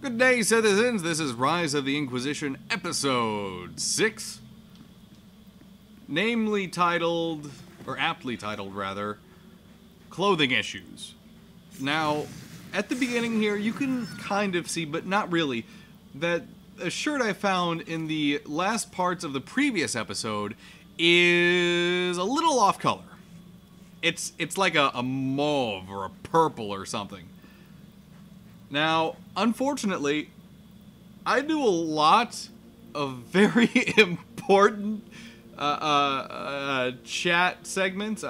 Good day, citizens. This is Rise of the Inquisition, episode 6. Namely titled, or aptly titled rather, Clothing Issues. Now, at the beginning here, you can kind of see, but not really, that a shirt I found in the last parts of the previous episode is a little off color. It's like a mauve or a purple or something. Now, unfortunately, I do a lot of very important chat segments,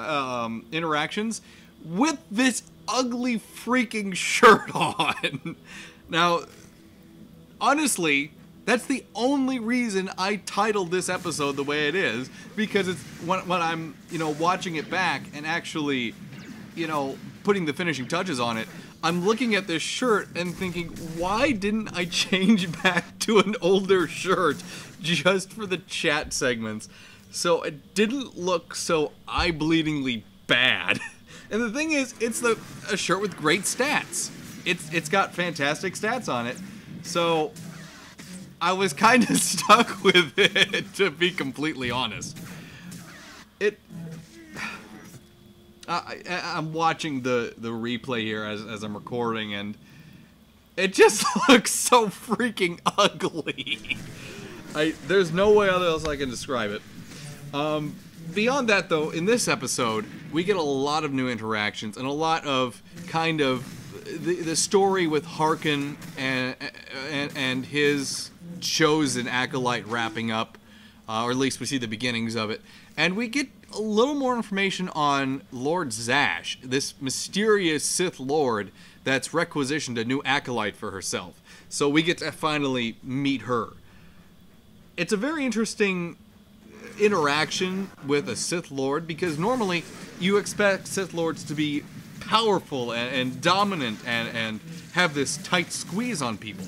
interactions, with this ugly freaking shirt on. Now, honestly, that's the only reason I titled this episode the way it is, because it's when I'm, watching it back and actually, putting the finishing touches on it, I'm looking at this shirt and thinking, why didn't I change back to an older shirt just for the chat segments? So it didn't look so eye-bleedingly bad. And the thing is, it's a shirt with great stats. It's got fantastic stats on it. So I was kind of stuck with it, to be completely honest. I'm watching the replay here as I'm recording, and it just looks so freaking ugly. There's no way else I can describe it. Beyond that, though, in this episode, we get a lot of new interactions and a lot of kind of the story with Harkin and his chosen acolyte wrapping up, or at least we see the beginnings of it, and we get a little more information on Lord Zash, this mysterious Sith Lord that's requisitioned a new acolyte for herself. So we get to finally meet her. It's a very interesting interaction with a Sith Lord, because normally you expect Sith Lords to be powerful and dominant and have this tight squeeze on people.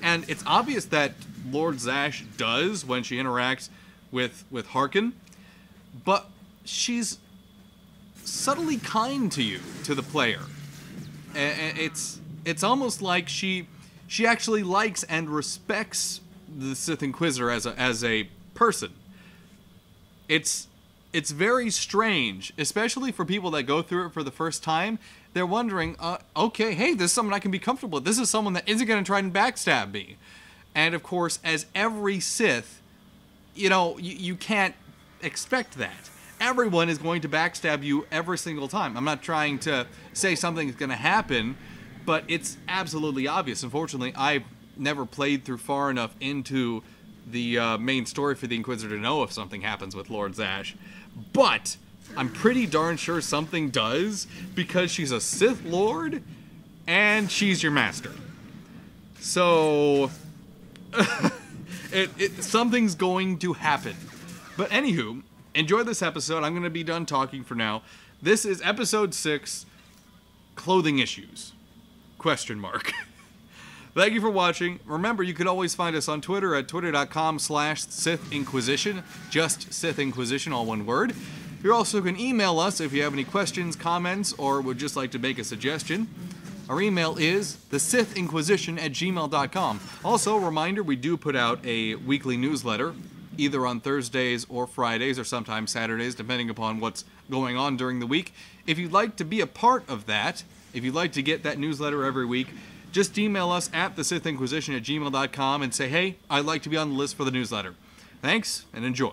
And it's obvious that Lord Zash does when she interacts with Harkin, but she's subtly kind to you, to the player. And it's almost like she actually likes and respects the Sith Inquisitor as a person. It's very strange, especially for people that go through it for the first time. They're wondering, okay, hey, this is someone I can be comfortable with. This is someone that isn't going to try and backstab me. And of course, as every Sith, you can't expect that. Everyone is going to backstab you every single time. I'm not trying to say something's going to happen, but it's absolutely obvious. Unfortunately, I've never played through far enough into the main story for the Inquisitor to know if something happens with Lord Zash. But I'm pretty darn sure something does, because she's a Sith Lord and she's your master. So something's going to happen. But anywho, enjoy this episode. I'm going to be done talking for now. This is episode 6, Clothing Issues? ? Thank you for watching. Remember, you can always find us on Twitter at twitter.com/Sith Inquisition. Just Sith Inquisition, all one word. You also can email us if you have any questions, comments, or would just like to make a suggestion. Our email is thesithinquisition@gmail.com. Also, a reminder, we do put out a weekly newsletter, either on Thursdays or Fridays, or sometimes Saturdays, depending upon what's going on during the week. If you'd like to be a part of that, if you'd like to get that newsletter every week, just email us at thesithinquisition@gmail.com and say, hey, I'd like to be on the list for the newsletter. Thanks, and enjoy.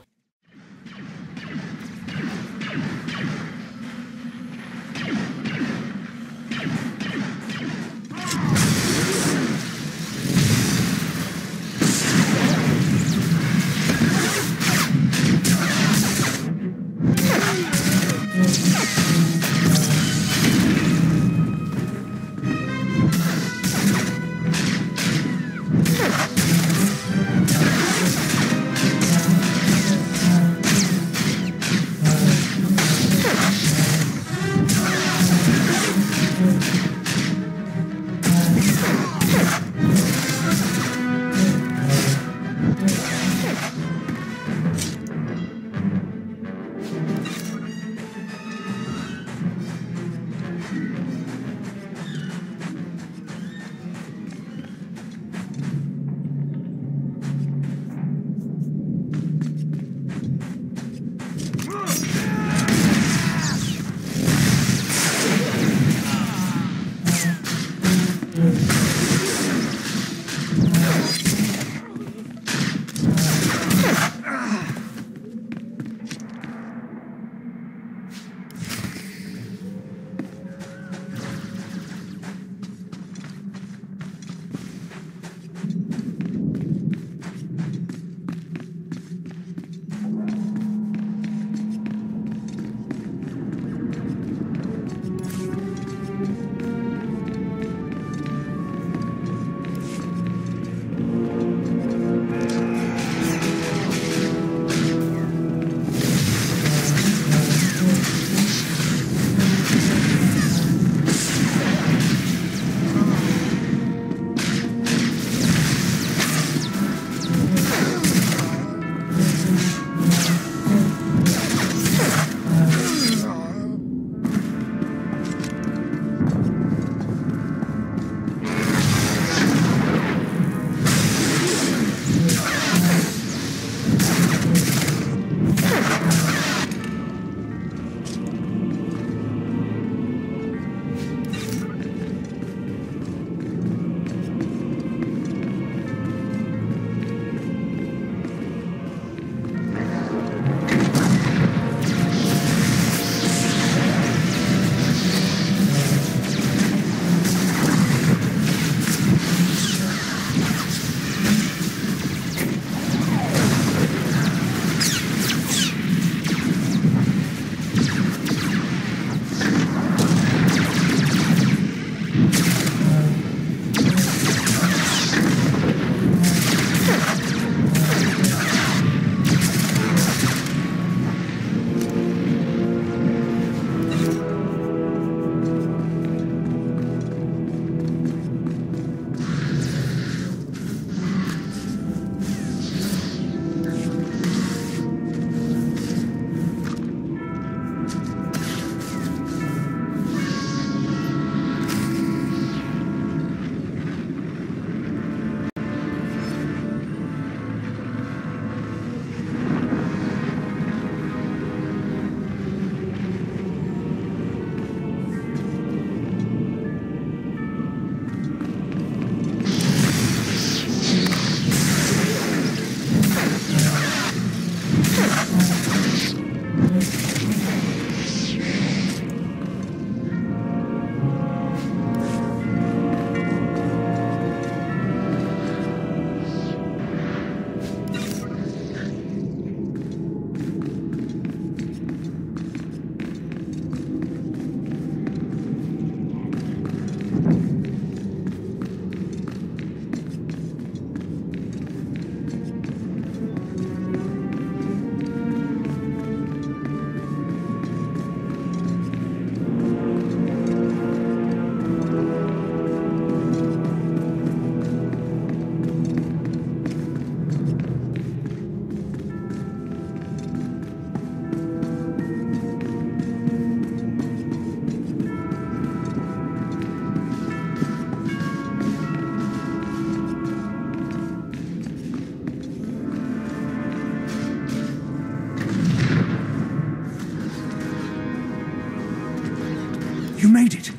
You made it.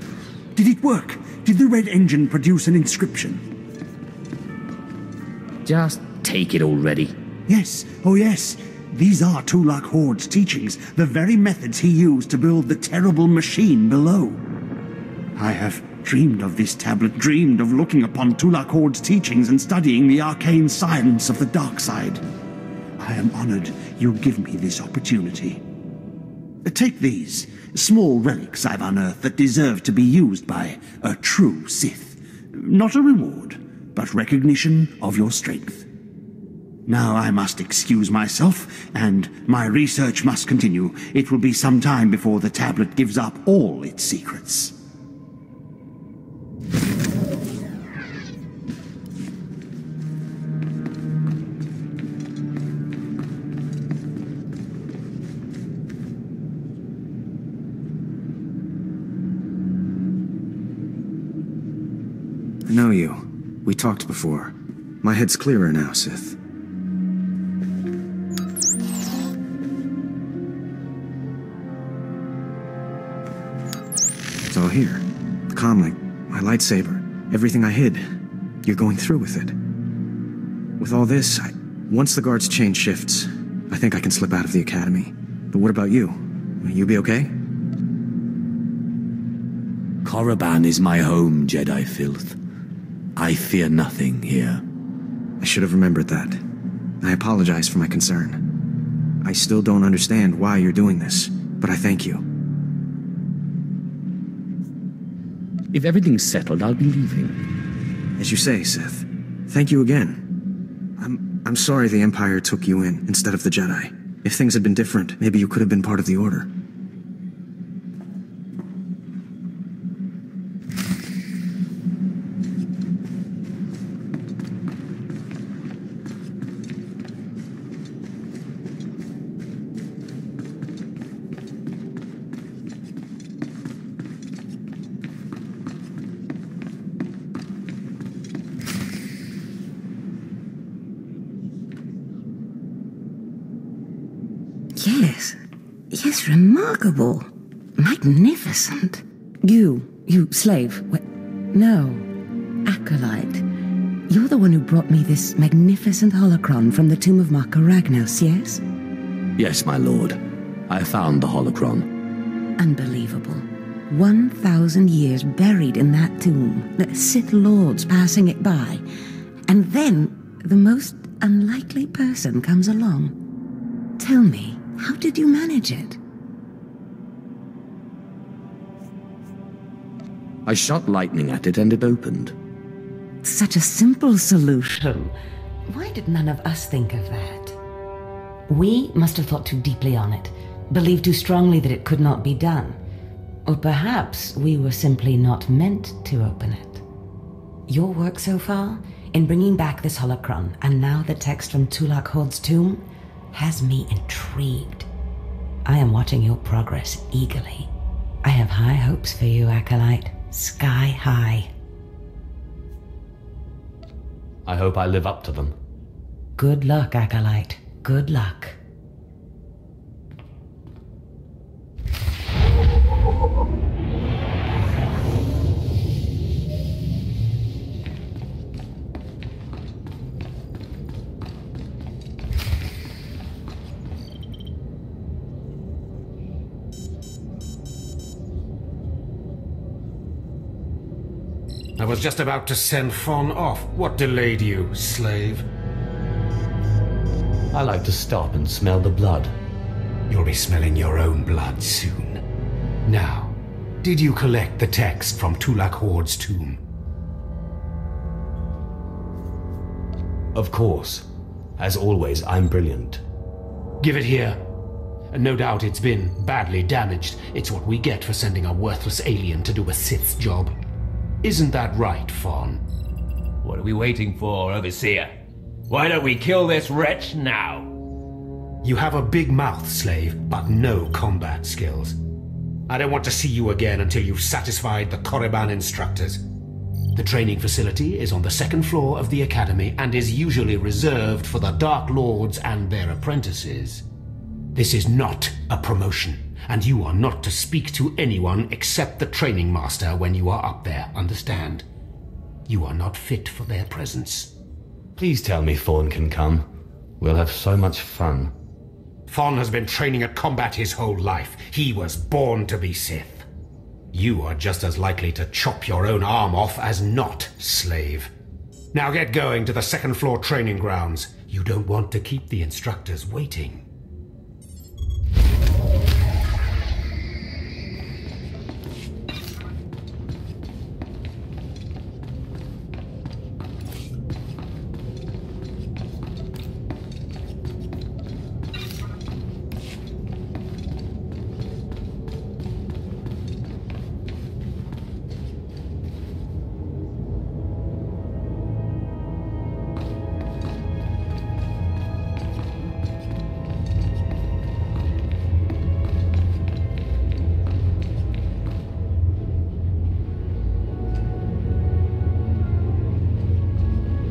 Did it work? Did the red engine produce an inscription? Just take it already. Yes, oh yes. These are Tulak Horde's teachings, the very methods he used to build the terrible machine below. I have dreamed of this tablet, dreamed of looking upon Tulak Horde's teachings and studying the arcane science of the dark side. I am honored you give me this opportunity. Take these, small relics I've unearthed that deserve to be used by a true Sith. Not a reward, but recognition of your strength. Now I must excuse myself, and my research must continue. It will be some time before the tablet gives up all its secrets. I know you. We talked before. My head's clearer now, Sith. It's all here. The comlink, my lightsaber, everything I hid. You're going through with it. With all this, once the guard's chain shifts, I think I can slip out of the academy. But what about you? Will you be okay? Korriban is my home, Jedi filth. I fear nothing here. I should have remembered that. I apologize for my concern. I still don't understand why you're doing this, but I thank you. If everything's settled, I'll be leaving. As you say, Sith. Thank you again. I'm sorry the Empire took you in instead of the Jedi. If things had been different, maybe you could have been part of the Order. Yes, remarkable. Magnificent. You slave. No, Acolyte. You're the one who brought me this magnificent holocron from the tomb of Marka Ragnos, yes? Yes, my lord. I found the holocron. Unbelievable. 1,000 years buried in that tomb, the Sith Lords passing it by. And then the most unlikely person comes along. Tell me, how did you manage it? I shot lightning at it and it opened. Such a simple solution. Why did none of us think of that? We must have thought too deeply on it, believed too strongly that it could not be done. Or perhaps we were simply not meant to open it. Your work so far, in bringing back this holocron, and now the text from Tulak Horde's tomb, has me intrigued. I am watching your progress eagerly. I have high hopes for you, Acolyte. Sky high. I hope I live up to them. Good luck, Acolyte. Good luck. I was just about to send Fon off. What delayed you, slave? I like to stop and smell the blood. You'll be smelling your own blood soon. Now, did you collect the text from Tulak Horde's tomb? Of course. As always, I'm brilliant. Give it here. No doubt it's been badly damaged. It's what we get for sending a worthless alien to do a Sith's job. Isn't that right, Fon? What are we waiting for, Overseer? Why don't we kill this wretch now? You have a big mouth, slave, but no combat skills. I don't want to see you again until you've satisfied the Korriban instructors. The training facility is on the second floor of the academy and is usually reserved for the Dark Lords and their apprentices. This is not a promotion. And you are not to speak to anyone except the training master when you are up there, understand? You are not fit for their presence. Please tell me Fawn can come. We'll have so much fun. Fawn has been training at combat his whole life. He was born to be Sith. You are just as likely to chop your own arm off as not, slave. Now get going to the second floor training grounds. You don't want to keep the instructors waiting.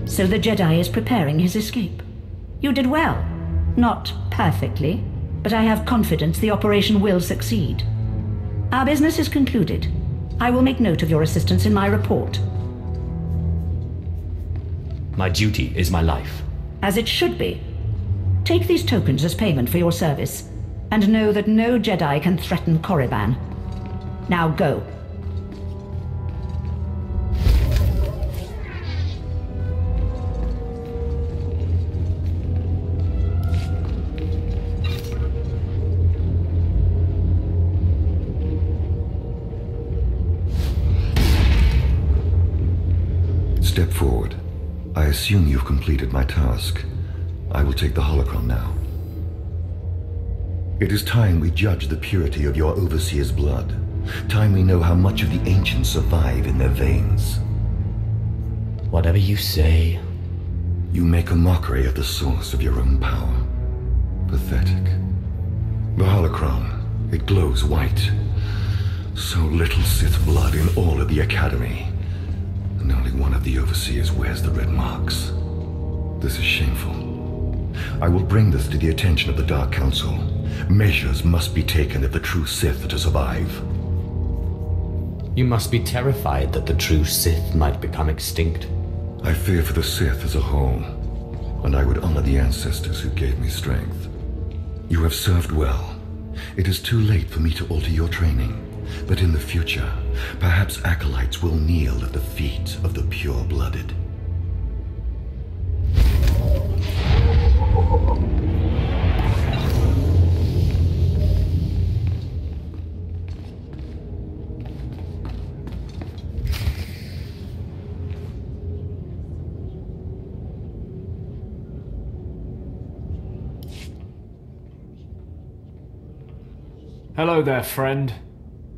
So the Jedi is preparing his escape. You did well. Not perfectly, but I have confidence the operation will succeed. Our business is concluded. I will make note of your assistance in my report. My duty is my life. As it should be. Take these tokens as payment for your service, and know that no Jedi can threaten Korriban. Now go. Step forward. I assume you've completed my task. I will take the holocron now. It is time we judge the purity of your overseer's blood. Time we know how much of the ancients survive in their veins. Whatever you say. You make a mockery of the source of your own power. Pathetic. The holocron, it glows white. So little Sith blood in all of the Academy. And only one of the overseers wears the red marks. This is shameful. I will bring this to the attention of the Dark Council. Measures must be taken if the true Sith are to survive. You must be terrified that the true Sith might become extinct. I fear for the Sith as a whole, and I would honor the ancestors who gave me strength. You have served well. It is too late for me to alter your training. But in the future, perhaps acolytes will kneel at the feet of the pure-blooded. Hello there, friend.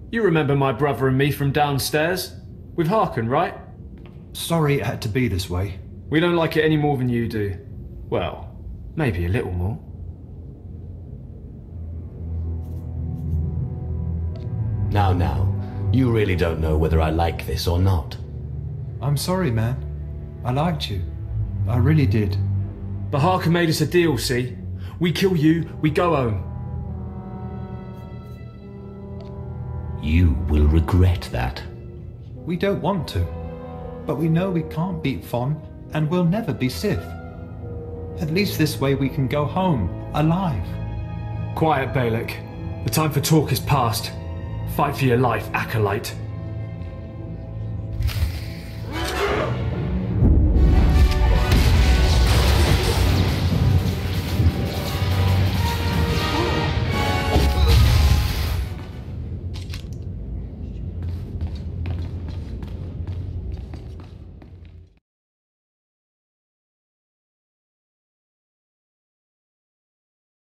You remember my brother and me from downstairs? With Harkin, right? Sorry it had to be this way. We don't like it any more than you do. Well, maybe a little more. Now, you really don't know whether I like this or not. I'm sorry, man. I liked you. I really did. But Harkin made us a deal, see? We kill you, we go home. You will regret that. We don't want to. But we know we can't beat Fon, and we'll never be Sith. At least this way we can go home, alive. Quiet, Bhyshk. The time for talk is past. Fight for your life, Acolyte.